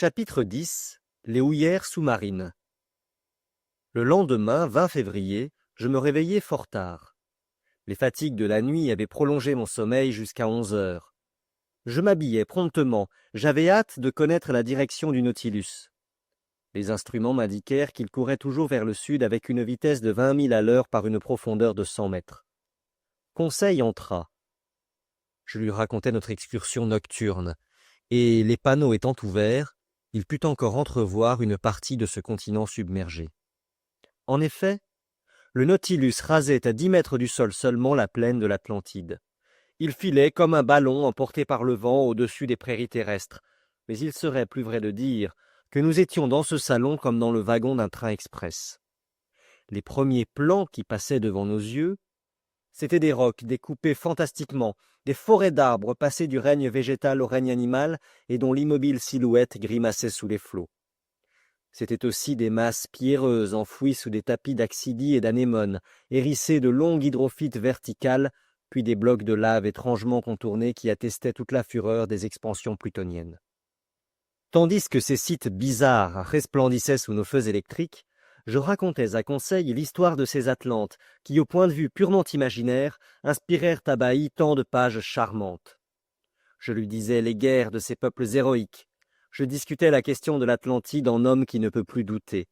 Chapitre 10. Les houillères sous-marines. Le lendemain, 20 février, je me réveillai fort tard. Les fatigues de la nuit avaient prolongé mon sommeil jusqu'à 11 heures. Je m'habillai promptement, j'avais hâte de connaître la direction du Nautilus. Les instruments m'indiquèrent qu'il courait toujours vers le sud avec une vitesse de 20 000 à l'heure par une profondeur de 100 mètres. Conseil entra. Je lui racontai notre excursion nocturne, et les panneaux étant ouverts, il put encore entrevoir une partie de ce continent submergé. En effet, le Nautilus rasait à 10 mètres du sol seulement la plaine de l'Atlantide. Il filait comme un ballon emporté par le vent au-dessus des prairies terrestres, mais il serait plus vrai de dire que nous étions dans ce salon comme dans le wagon d'un train express. Les premiers plans qui passaient devant nos yeux, c'étaient des rocs découpés fantastiquement, des forêts d'arbres passés du règne végétal au règne animal et dont l'immobile silhouette grimaçait sous les flots. C'étaient aussi des masses pierreuses enfouies sous des tapis d'axidie et d'anémones, hérissées de longues hydrophytes verticales, puis des blocs de lave étrangement contournés qui attestaient toute la fureur des expansions plutoniennes. Tandis que ces sites bizarres resplendissaient sous nos feux électriques, je racontais à Conseil l'histoire de ces Atlantes qui, au point de vue purement imaginaire, inspirèrent à Bailly tant de pages charmantes. Je lui disais les guerres de ces peuples héroïques. Je discutais la question de l'Atlantide en homme qui ne peut plus douter.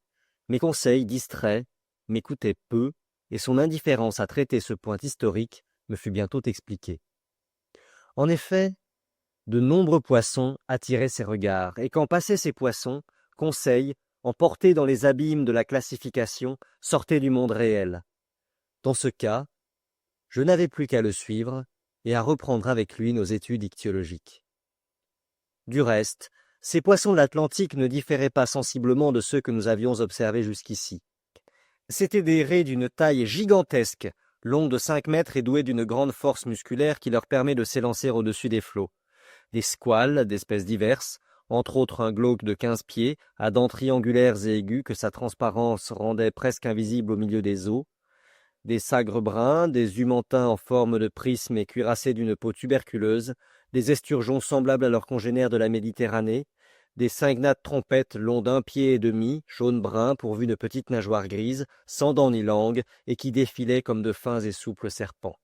Mes conseils distraits m'écoutaient peu, et son indifférence à traiter ce point historique me fut bientôt expliquée. En effet, de nombreux poissons attiraient ses regards, et quand passaient ces poissons, Conseil, emporté dans les abîmes de la classification, sortait du monde réel. Dans ce cas, je n'avais plus qu'à le suivre et à reprendre avec lui nos études ichtyologiques. Du reste, ces poissons de l'Atlantique ne différaient pas sensiblement de ceux que nous avions observés jusqu'ici. C'étaient des raies d'une taille gigantesque, longues de 5 mètres et douées d'une grande force musculaire qui leur permet de s'élancer au-dessus des flots. Des squales d'espèces diverses, entre autres un glauque de 15 pieds, à dents triangulaires et aiguës que sa transparence rendait presque invisible au milieu des eaux, des sagres bruns, des humantins en forme de prisme et cuirassés d'une peau tuberculeuse, des esturgeons semblables à leurs congénères de la Méditerranée, des cygnathes trompettes longs d'1 pied et demi, jaune-brun, pourvus de petites nageoires grises, sans dents ni langue, et qui défilaient comme de fins et souples serpents.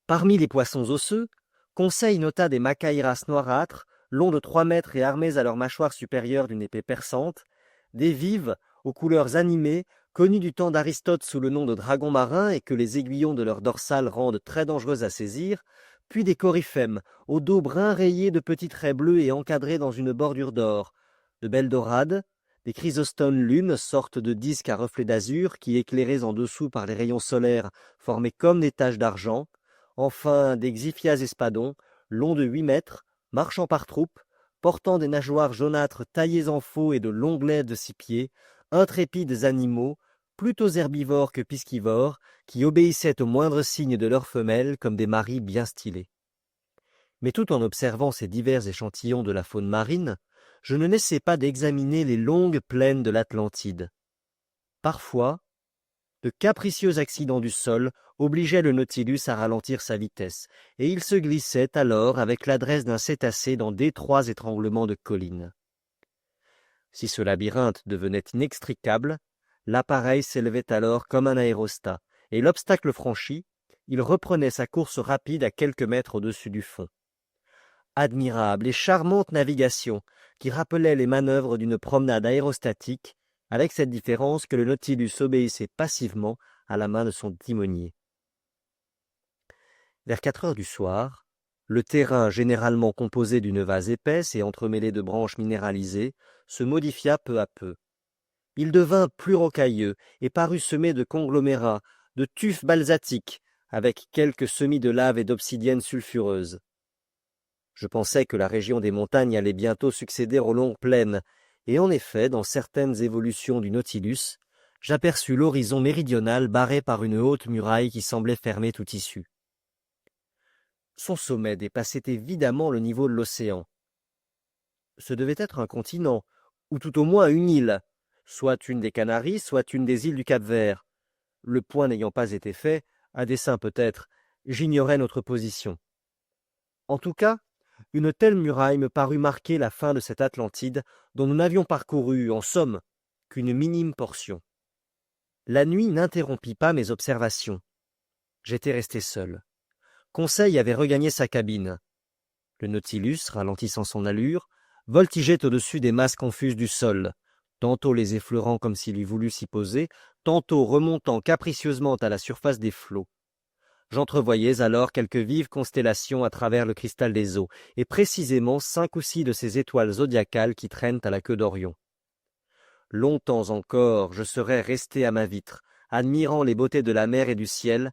Parmi les poissons osseux, Conseil nota des macaïras noirâtres, longs de 3 mètres et armés à leur mâchoire supérieure d'une épée perçante, des vives, aux couleurs animées, connus du temps d'Aristote sous le nom de dragons marins et que les aiguillons de leur dorsale rendent très dangereux à saisir, puis des coryphèmes, au dos brun rayé de petits traits bleus et encadrés dans une bordure d'or, de belles dorades, des chrysostones lunes, sortes de disques à reflets d'azur qui, éclairés en dessous par les rayons solaires, formaient comme des taches d'argent, enfin des xiphias espadons, longs de 8 mètres, marchant par troupes, portant des nageoires jaunâtres taillées en faux et de longues lèvres de 6 pieds, intrépides animaux, plutôt herbivores que piscivores, qui obéissaient au moindre signe de leurs femelles comme des maris bien stylés. Mais tout en observant ces divers échantillons de la faune marine, je ne laissais pas d'examiner les longues plaines de l'Atlantide. Parfois, de capricieux accidents du sol obligeaient le Nautilus à ralentir sa vitesse, et il se glissait alors avec l'adresse d'un cétacé dans d'étroits étranglements de collines. Si ce labyrinthe devenait inextricable, l'appareil s'élevait alors comme un aérostat, et l'obstacle franchi, il reprenait sa course rapide à quelques mètres au-dessus du fond. Admirable et charmante navigation, qui rappelait les manœuvres d'une promenade aérostatique, avec cette différence que le Nautilus obéissait passivement à la main de son timonier. Vers 4 heures du soir, le terrain, généralement composé d'une vase épaisse et entremêlé de branches minéralisées, se modifia peu à peu. Il devint plus rocailleux et parut semé de conglomérats, de tufs basaltiques, avec quelques semis de lave et d'obsidiennes sulfureuses. Je pensais que la région des montagnes allait bientôt succéder aux longues plaines, et en effet, dans certaines évolutions du Nautilus, j'aperçus l'horizon méridional barré par une haute muraille qui semblait fermer toute issue. Son sommet dépassait évidemment le niveau de l'océan. Ce devait être un continent, ou tout au moins une île, soit une des Canaries, soit une des îles du Cap-Vert. Le point n'ayant pas été fait, à dessein peut-être, j'ignorais notre position. En tout cas, une telle muraille me parut marquer la fin de cette Atlantide dont nous n'avions parcouru, en somme, qu'une minime portion. La nuit n'interrompit pas mes observations. J'étais resté seul. Conseil avait regagné sa cabine. Le Nautilus, ralentissant son allure, voltigeait au-dessus des masses confuses du sol, tantôt les effleurant comme s'il eût voulu s'y poser, tantôt remontant capricieusement à la surface des flots. J'entrevoyais alors quelques vives constellations à travers le cristal des eaux, et précisément 5 ou 6 de ces étoiles zodiacales qui traînent à la queue d'Orion. Longtemps encore je serais resté à ma vitre, admirant les beautés de la mer et du ciel,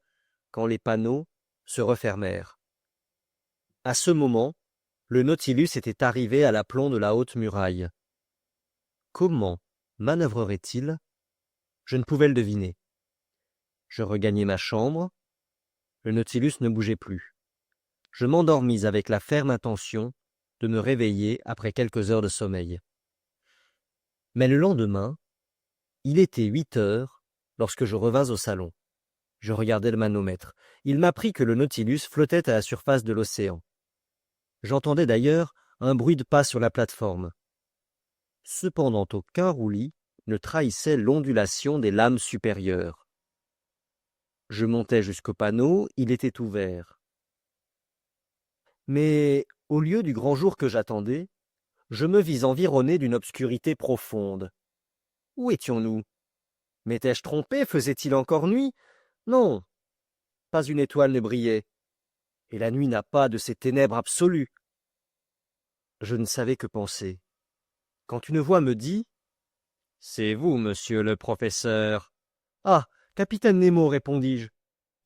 quand les panneaux se refermèrent. À ce moment, le Nautilus était arrivé à l'aplomb de la haute muraille. Comment manœuvrerait-il? Je ne pouvais le deviner. Je regagnai ma chambre. Le Nautilus ne bougeait plus. Je m'endormis avec la ferme intention de me réveiller après quelques heures de sommeil. Mais le lendemain, il était 8 heures lorsque je revins au salon. Je regardai le manomètre. Il m'apprit que le Nautilus flottait à la surface de l'océan. J'entendais d'ailleurs un bruit de pas sur la plateforme. Cependant aucun roulis ne trahissait l'ondulation des lames supérieures. Je montai jusqu'au panneau, il était ouvert. Mais, au lieu du grand jour que j'attendais, je me vis environné d'une obscurité profonde. Où étions-nous? M'étais-je trompé? Faisait-il encore nuit? Non, pas une étoile ne brillait, et la nuit n'a pas de ces ténèbres absolues. Je ne savais que penser. Quand une voix me dit « C'est vous, monsieur le professeur. »« Ah, capitaine Nemo, répondis-je.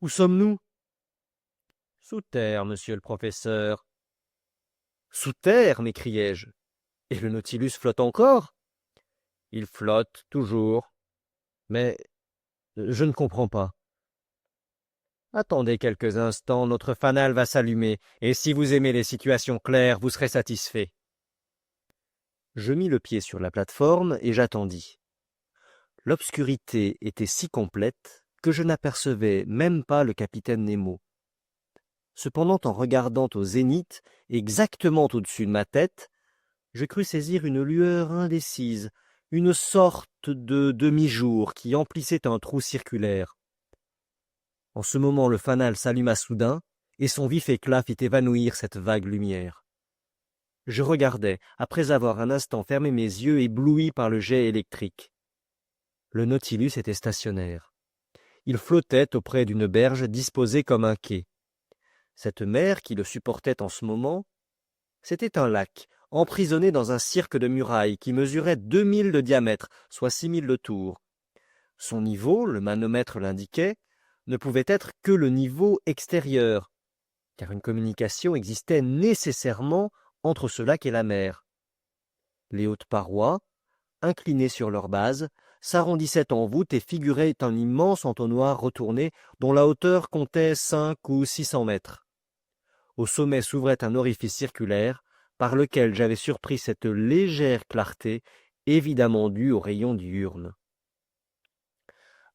Où sommes-nous? »« Sous terre, monsieur le professeur. »« Sous terre, m'écriai-je. Et le Nautilus flotte encore? »« Il flotte toujours. Mais je ne comprends pas. » Attendez quelques instants, notre fanal va s'allumer, et si vous aimez les situations claires, vous serez satisfait. Je mis le pied sur la plateforme et j'attendis. L'obscurité était si complète que je n'apercevais même pas le capitaine Nemo. Cependant, en regardant au zénith, exactement au-dessus de ma tête, je crus saisir une lueur indécise, une sorte de demi-jour qui emplissait un trou circulaire. En ce moment, le fanal s'alluma soudain, et son vif éclat fit évanouir cette vague lumière. Je regardais, après avoir un instant fermé mes yeux éblouis par le jet électrique. Le Nautilus était stationnaire. Il flottait auprès d'une berge disposée comme un quai. Cette mer qui le supportait en ce moment, c'était un lac, emprisonné dans un cirque de murailles qui mesurait 2000 de diamètre, soit 6000 de tour. Son niveau, le manomètre l'indiquait, ne pouvait être que le niveau extérieur, car une communication existait nécessairement entre ce lac et la mer. Les hautes parois, inclinées sur leur base, s'arrondissaient en voûte et figuraient un immense entonnoir retourné dont la hauteur comptait 5 ou 600 mètres. Au sommet s'ouvrait un orifice circulaire par lequel j'avais surpris cette légère clarté, évidemment due aux rayons diurnes.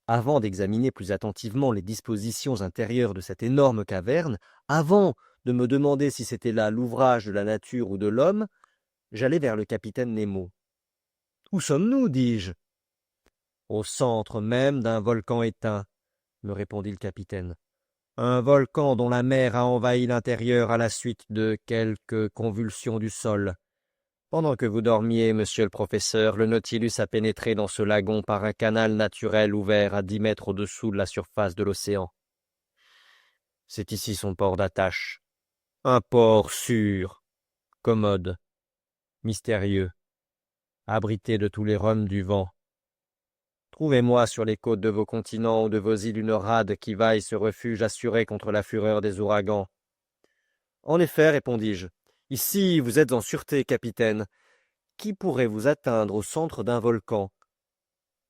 Avant d'examiner plus attentivement les dispositions intérieures de cette énorme caverne, avant de me demander si c'était là l'ouvrage de la nature ou de l'homme, j'allai vers le capitaine Nemo. « Où sommes-nous? Dis-je. »« Au centre même d'un volcan éteint, » me répondit le capitaine. « Un volcan dont la mer a envahi l'intérieur à la suite de quelques convulsions du sol. Pendant que vous dormiez, monsieur le professeur, le Nautilus a pénétré dans ce lagon par un canal naturel ouvert à 10 mètres au-dessous de la surface de l'océan. C'est ici son port d'attache. Un port sûr, commode, mystérieux, abrité de tous les rhumes du vent. Trouvez-moi sur les côtes de vos continents ou de vos îles une rade qui vaille ce refuge assuré contre la fureur des ouragans. » En effet, répondis-je, ici vous êtes en sûreté, capitaine. Qui pourrait vous atteindre au centre d'un volcan?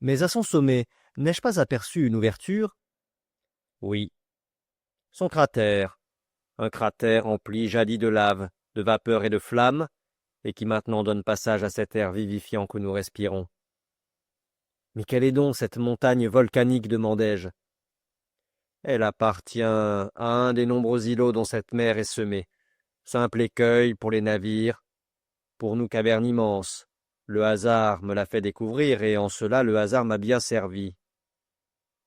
Mais à son sommet, n'ai-je pas aperçu une ouverture? Oui. Son cratère. Un cratère empli jadis de lave, de vapeur et de flammes, et qui maintenant donne passage à cet air vivifiant que nous respirons. Mais quelle est donc cette montagne volcanique? Demandai-je. Elle appartient à un des nombreux îlots dont cette mer est semée. Simple écueil pour les navires, pour nous caverne immense. Le hasard me l'a fait découvrir, et en cela le hasard m'a bien servi.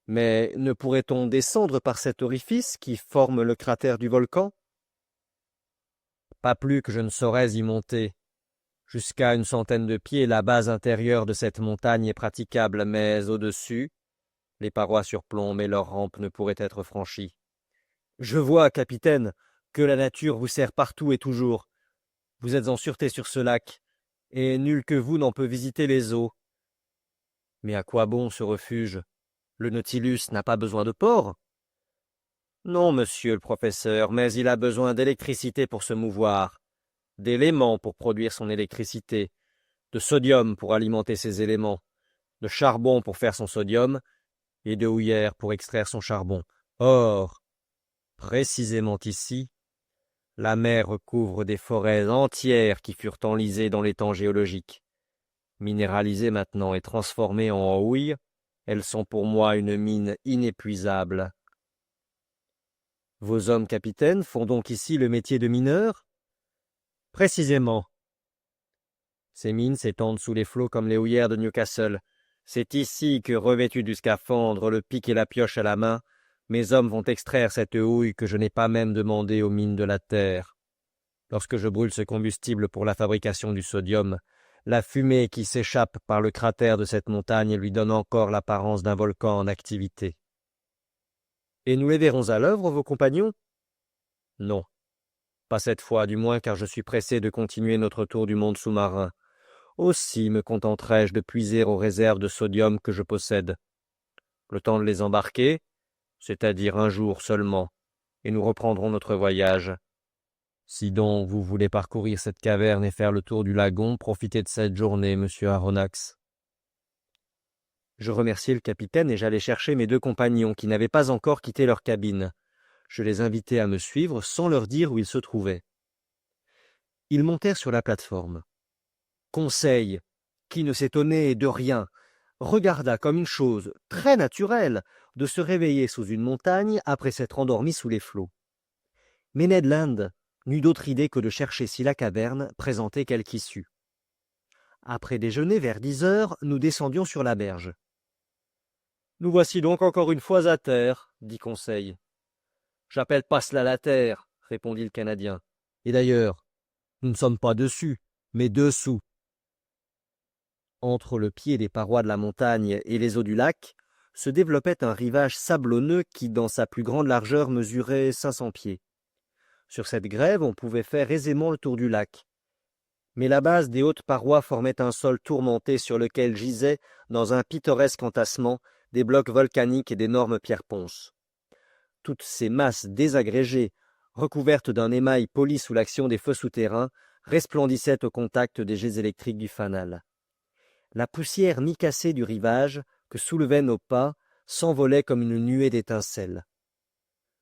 Mais ne pourrait-on descendre par cet orifice qui forme le cratère du volcan? Pas plus que je ne saurais y monter. Jusqu'à une centaine de pieds, la base intérieure de cette montagne est praticable, mais au-dessus, les parois surplombent et leur rampe ne pourrait être franchie. Je vois, capitaine, que la nature vous sert partout et toujours. Vous êtes en sûreté sur ce lac, et nul que vous n'en peut visiter les eaux. Mais à quoi bon ce refuge? Le Nautilus n'a pas besoin de port? Non, monsieur le professeur, mais il a besoin d'électricité pour se mouvoir, d'éléments pour produire son électricité, de sodium pour alimenter ses éléments, de charbon pour faire son sodium, et de houillère pour extraire son charbon. Or, précisément ici, la mer recouvre des forêts entières qui furent enlisées dans les temps géologiques. Minéralisées maintenant et transformées en houille, elles sont pour moi une mine inépuisable. Vos hommes capitaines font donc ici le métier de mineur? Précisément. Ces mines s'étendent sous les flots comme les houillères de Newcastle. C'est ici que, revêtus du scaphandre, le pic et la pioche à la main, mes hommes vont extraire cette houille que je n'ai pas même demandée aux mines de la terre. Lorsque je brûle ce combustible pour la fabrication du sodium, la fumée qui s'échappe par le cratère de cette montagne lui donne encore l'apparence d'un volcan en activité. Et nous les verrons à l'œuvre, vos compagnons? Non, pas cette fois, du moins, car je suis pressé de continuer notre tour du monde sous-marin. Aussi me contenterai-je de puiser aux réserves de sodium que je possède. Le temps de les embarquer, c'est-à-dire un jour seulement, et nous reprendrons notre voyage. Si donc vous voulez parcourir cette caverne et faire le tour du lagon, profitez de cette journée, monsieur Aronnax. Je remerciai le capitaine et j'allai chercher mes deux compagnons qui n'avaient pas encore quitté leur cabine. Je les invitai à me suivre sans leur dire où ils se trouvaient. Ils montèrent sur la plateforme. Conseil, qui ne s'étonnait de rien, regarda comme une chose très naturelle de se réveiller sous une montagne après s'être endormi sous les flots. Mais Ned Land n'eut d'autre idée que de chercher si la caverne présentait quelque issue. Après déjeuner, vers 10 heures, nous descendions sur la berge. « Nous voici donc encore une fois à terre, » dit Conseil. « J'appelle pas cela la terre, » répondit le Canadien. « Et d'ailleurs, nous ne sommes pas dessus, mais dessous. » Entre le pied des parois de la montagne et les eaux du lac se développait un rivage sablonneux qui, dans sa plus grande largeur, mesurait 500 pieds. Sur cette grève, on pouvait faire aisément le tour du lac. Mais la base des hautes parois formait un sol tourmenté sur lequel gisaient, dans un pittoresque entassement, des blocs volcaniques et d'énormes pierres ponces. Toutes ces masses désagrégées, recouvertes d'un émail poli sous l'action des feux souterrains, resplendissaient au contact des jets électriques du fanal. La poussière micacée du rivage, que soulevaient nos pas, s'envolait comme une nuée d'étincelles.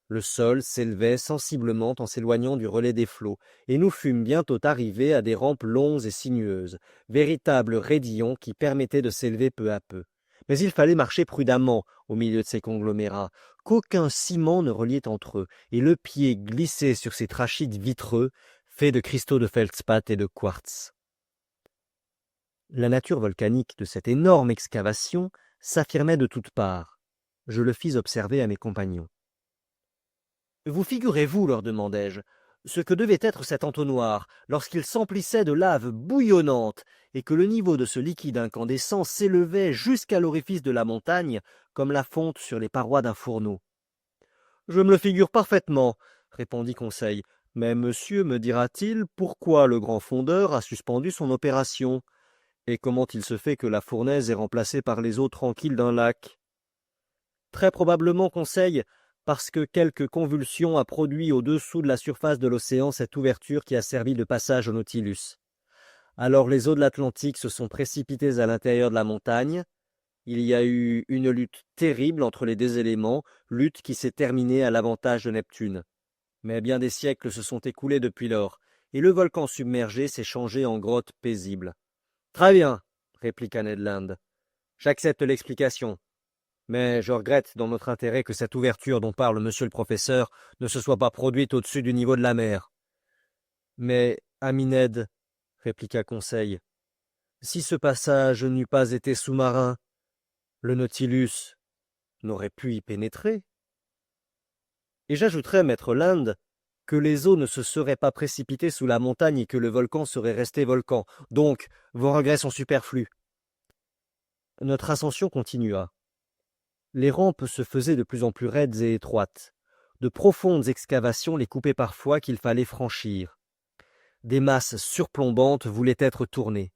Le sol s'élevait sensiblement en s'éloignant du relais des flots, et nous fûmes bientôt arrivés à des rampes longues et sinueuses, véritables raidillons qui permettaient de s'élever peu à peu. Mais il fallait marcher prudemment au milieu de ces conglomérats, qu'aucun ciment ne reliait entre eux, et le pied glissait sur ces trachytes vitreux, faits de cristaux de feldspath et de quartz. La nature volcanique de cette énorme excavation s'affirmait de toutes parts. Je le fis observer à mes compagnons. Vous figurez-vous, leur demandai-je, ce que devait être cet entonnoir lorsqu'il s'emplissait de lave bouillonnante et que le niveau de ce liquide incandescent s'élevait jusqu'à l'orifice de la montagne comme la fonte sur les parois d'un fourneau. Je me le figure parfaitement, répondit Conseil, mais monsieur me dira-t-il pourquoi le grand fondeur a suspendu son opération, et comment il se fait que la fournaise est remplacée par les eaux tranquilles d'un lac? Très probablement, Conseil, parce que quelque convulsion a produit au-dessous de la surface de l'océan cette ouverture qui a servi de passage au Nautilus. Alors les eaux de l'Atlantique se sont précipitées à l'intérieur de la montagne. Il y a eu une lutte terrible entre les deux éléments, lutte qui s'est terminée à l'avantage de Neptune. Mais bien des siècles se sont écoulés depuis lors, et le volcan submergé s'est changé en grotte paisible. « Très bien, » répliqua Ned Land. « J'accepte l'explication. Mais je regrette dans notre intérêt que cette ouverture dont parle monsieur le professeur ne se soit pas produite au-dessus du niveau de la mer. Mais, ami Ned, répliqua Conseil, si ce passage n'eût pas été sous-marin, le Nautilus n'aurait pu y pénétrer. Et j'ajouterais, maître Land, que les eaux ne se seraient pas précipitées sous la montagne et que le volcan serait resté volcan. Donc, vos regrets sont superflus. Notre ascension continua. Les rampes se faisaient de plus en plus raides et étroites. De profondes excavations les coupaient parfois qu'il fallait franchir. Des masses surplombantes voulaient être tournées.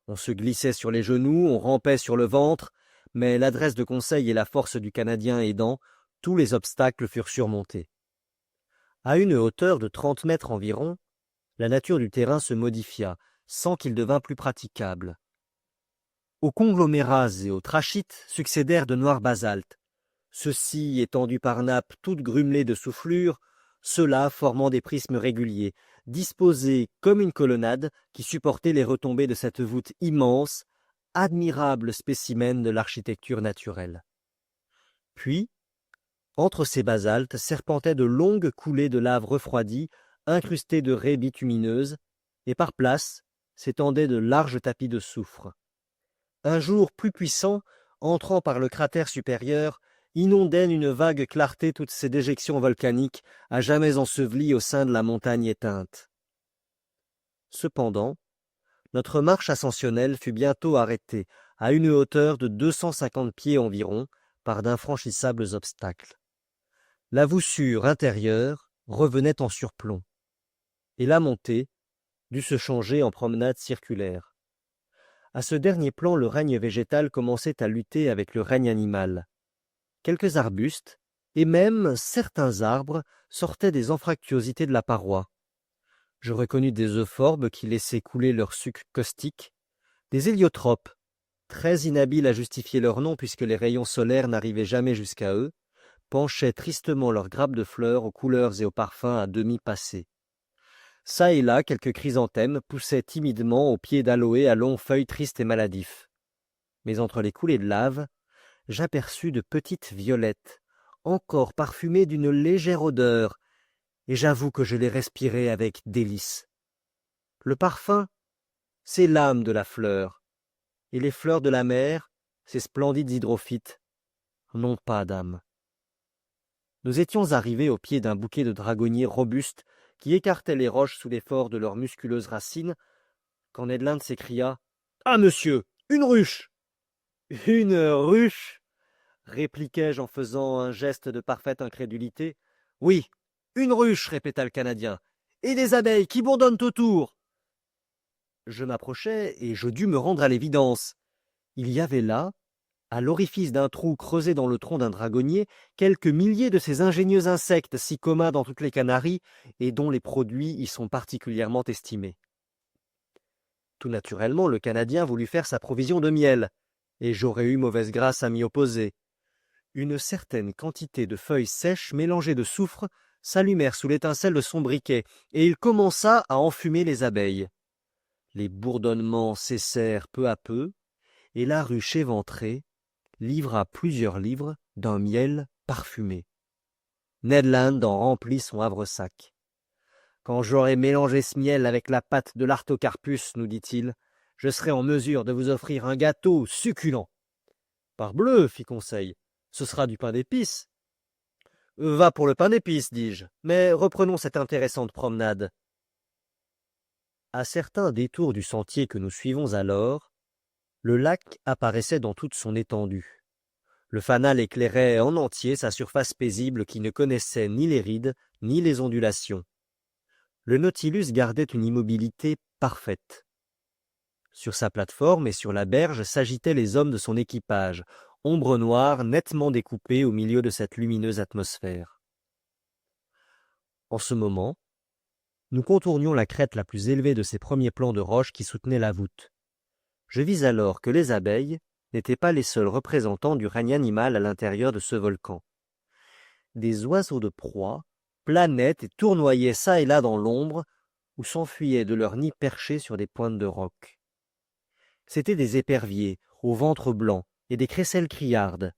On se glissait sur les genoux, on rampait sur le ventre, mais l'adresse de Conseil et la force du Canadien aidant, tous les obstacles furent surmontés. À une hauteur de 30 mètres environ, la nature du terrain se modifia, sans qu'il devînt plus praticable. Aux conglomérats et aux trachytes succédèrent de noirs basaltes, ceux-ci étendus par nappes toutes grumelées de soufflures, ceux-là formant des prismes réguliers, disposés comme une colonnade qui supportait les retombées de cette voûte immense, admirable spécimen de l'architecture naturelle. Puis, entre ces basaltes serpentaient de longues coulées de lave refroidie, incrustées de raies bitumineuses, et par places s'étendaient de larges tapis de soufre. Un jour plus puissant, entrant par le cratère supérieur, inondait d'une vague clarté toutes ces déjections volcaniques à jamais ensevelies au sein de la montagne éteinte. Cependant, notre marche ascensionnelle fut bientôt arrêtée, à une hauteur de 250 pieds environ, par d'infranchissables obstacles. La voussure intérieure revenait en surplomb, et la montée dut se changer en promenade circulaire. À ce dernier plan, le règne végétal commençait à lutter avec le règne animal. Quelques arbustes, et même certains arbres, sortaient des anfractuosités de la paroi. Je reconnus des euphorbes qui laissaient couler leur suc caustique, des héliotropes, très inhabiles à justifier leur nom puisque les rayons solaires n'arrivaient jamais jusqu'à eux, penchaient tristement leurs grappes de fleurs aux couleurs et aux parfums à demi passés. Ça et là, quelques chrysanthèmes poussaient timidement au pied d'aloès à longues feuilles tristes et maladifs. Mais entre les coulées de lave, j'aperçus de petites violettes, encore parfumées d'une légère odeur, et j'avoue que je les respirais avec délice. Le parfum, c'est l'âme de la fleur, et les fleurs de la mer, ces splendides hydrophytes, n'ont pas d'âme. Nous étions arrivés au pied d'un bouquet de dragonniers robustes qui écartaient les roches sous l'effort de leurs musculeuses racines, quand Ned Land s'écria « Ah, monsieur, une ruche !»« Une ruche !» répliquai-je en faisant un geste de parfaite incrédulité. « Oui, une ruche !» répéta le Canadien. « Et des abeilles qui bourdonnent autour !» Je m'approchai et je dus me rendre à l'évidence. Il y avait là, à l'orifice d'un trou creusé dans le tronc d'un dragonnier, quelques milliers de ces ingénieux insectes si communs dans toutes les Canaries et dont les produits y sont particulièrement estimés. Tout naturellement, le Canadien voulut faire sa provision de miel, et j'aurais eu mauvaise grâce à m'y opposer. Une certaine quantité de feuilles sèches mélangées de soufre s'allumèrent sous l'étincelle de son briquet, et il commença à enfumer les abeilles. Les bourdonnements cessèrent peu à peu, et la ruche éventrée livra plusieurs livres d'un miel parfumé. Ned Land en remplit son havresac. « Quand j'aurai mélangé ce miel avec la pâte de l'Artocarpus, nous dit-il, je serai en mesure de vous offrir un gâteau succulent. »« Parbleu, fit Conseil, ce sera du pain d'épices. »« Va pour le pain d'épices, dis-je, mais reprenons cette intéressante promenade. » À certains détours du sentier que nous suivons alors, le lac apparaissait dans toute son étendue. Le fanal éclairait en entier sa surface paisible qui ne connaissait ni les rides ni les ondulations. Le Nautilus gardait une immobilité parfaite. Sur sa plateforme et sur la berge s'agitaient les hommes de son équipage, ombre noire nettement découpée au milieu de cette lumineuse atmosphère. En ce moment, nous contournions la crête la plus élevée de ces premiers plans de roche qui soutenaient la voûte. Je vis alors que les abeilles n'étaient pas les seuls représentants du règne animal à l'intérieur de ce volcan. Des oiseaux de proie planaient et tournoyaient çà et là dans l'ombre ou s'enfuyaient de leurs nids perchés sur des pointes de roc. C'étaient des éperviers au ventre blanc et des crécelles criardes.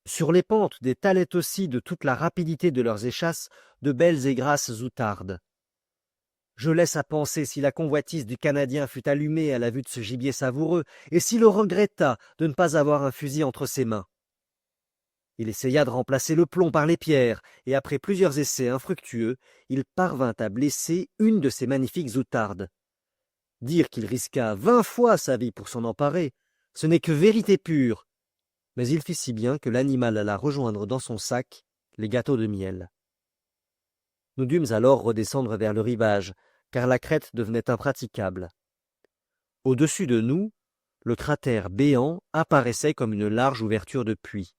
Sur les pentes détalaient aussi de toute la rapidité de leurs échasses de belles et grasses outardes. Je laisse à penser si la convoitise du Canadien fut allumée à la vue de ce gibier savoureux, et s'il regretta de ne pas avoir un fusil entre ses mains. Il essaya de remplacer le plomb par les pierres, et après plusieurs essais infructueux, il parvint à blesser une de ces magnifiques outardes. Dire qu'il risqua 20 fois sa vie pour s'en emparer, ce n'est que vérité pure. Mais il fit si bien que l'animal alla rejoindre dans son sac les gâteaux de miel. Nous dûmes alors redescendre vers le rivage, car la crête devenait impraticable. Au-dessus de nous, le cratère béant apparaissait comme une large ouverture de puits.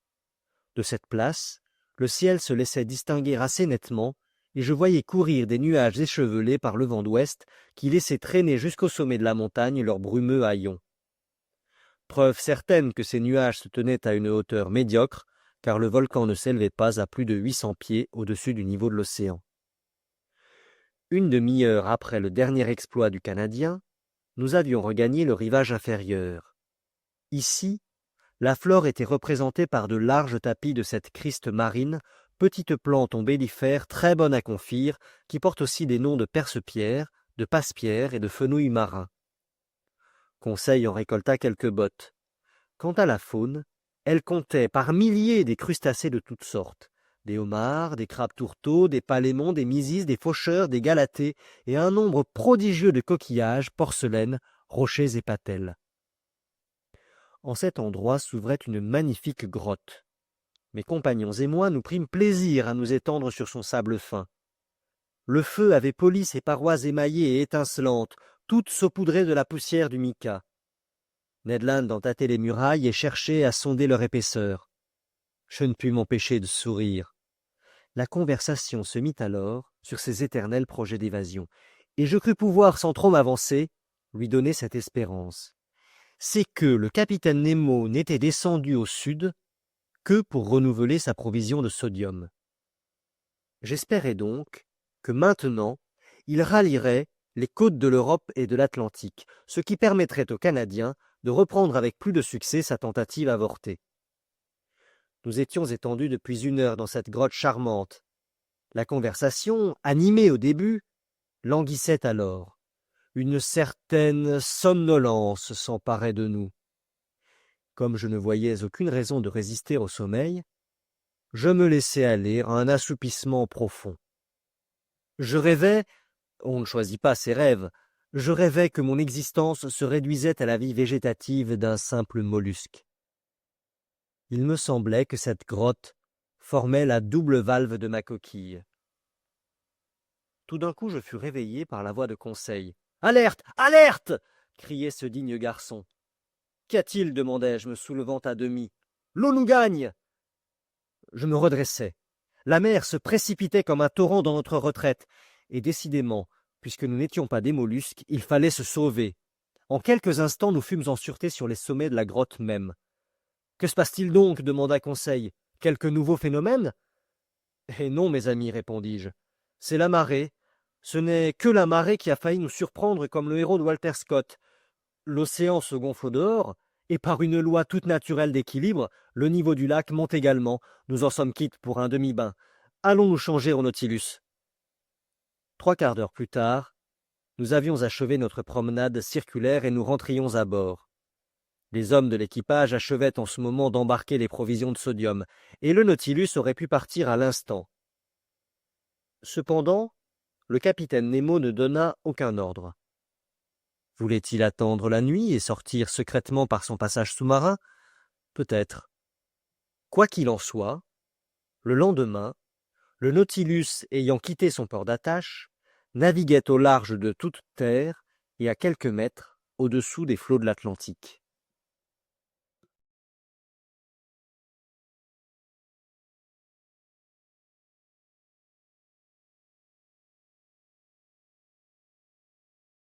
De cette place, le ciel se laissait distinguer assez nettement, et je voyais courir des nuages échevelés par le vent d'ouest qui laissaient traîner jusqu'au sommet de la montagne leurs brumeux haillons. Preuve certaine que ces nuages se tenaient à une hauteur médiocre, car le volcan ne s'élevait pas à plus de 800 pieds au-dessus du niveau de l'océan. Une demi-heure après le dernier exploit du Canadien, nous avions regagné le rivage inférieur. Ici, la flore était représentée par de larges tapis de cette criste marine, petite plante ombellifère très bonne à confire, qui porte aussi des noms de perce-pierre, de passe-pierre et de fenouil marin. Conseil en récolta quelques bottes. Quant à la faune, elle comptait par milliers des crustacés de toutes sortes, des homards, des crabes tourteaux, des palémons, des mysis, des faucheurs, des galatées, et un nombre prodigieux de coquillages, porcelaines, rochers et patelles. En cet endroit s'ouvrait une magnifique grotte. Mes compagnons et moi nous prîmes plaisir à nous étendre sur son sable fin. Le feu avait poli ses parois émaillées et étincelantes, toutes saupoudrées de la poussière du mica. Ned Land en tâtait les murailles et cherchait à sonder leur épaisseur. Je ne pus m'empêcher de sourire. La conversation se mit alors sur ses éternels projets d'évasion, et je crus pouvoir, sans trop m'avancer, lui donner cette espérance. C'est que le capitaine Nemo n'était descendu au sud que pour renouveler sa provision de sodium. J'espérais donc que maintenant, il rallierait les côtes de l'Europe et de l'Atlantique, ce qui permettrait aux Canadiens de reprendre avec plus de succès sa tentative avortée. Nous étions étendus depuis 1 heure dans cette grotte charmante. La conversation, animée au début, languissait alors. Une certaine somnolence s'emparait de nous. Comme je ne voyais aucune raison de résister au sommeil, je me laissai aller à un assoupissement profond. Je rêvais, on ne choisit pas ses rêves, je rêvais que mon existence se réduisait à la vie végétative d'un simple mollusque. Il me semblait que cette grotte formait la double valve de ma coquille. Tout d'un coup, je fus réveillé par la voix de Conseil. « Alerte! Alerte !» criait ce digne garçon. « Qu'y a-t-il » demandai-je, me soulevant à demi. « L'eau nous gagne !» Je me redressai. La mer se précipitait comme un torrent dans notre retraite, et décidément, puisque nous n'étions pas des mollusques, il fallait se sauver. En quelques instants, nous fûmes en sûreté sur les sommets de la grotte même. « Que se passe-t-il donc » demanda Conseil. « Quelque nouveau phénomène ?»« Eh non, mes amis, répondis-je. C'est la marée. Ce n'est que la marée qui a failli nous surprendre comme le héros de Walter Scott. L'océan se gonfle au dehors, et par une loi toute naturelle d'équilibre, le niveau du lac monte également. Nous en sommes quittes pour un demi-bain. Allons nous changer au Nautilus. » 3/4 d'heure plus tard, nous avions achevé notre promenade circulaire et nous rentrions à bord. Les hommes de l'équipage achevaient en ce moment d'embarquer les provisions de sodium, et le Nautilus aurait pu partir à l'instant. Cependant, le capitaine Nemo ne donna aucun ordre. Voulait-il attendre la nuit et sortir secrètement par son passage sous-marin? Peut-être. Quoi qu'il en soit, le lendemain, le Nautilus ayant quitté son port d'attache, naviguait au large de toute terre et à quelques mètres au-dessous des flots de l'Atlantique.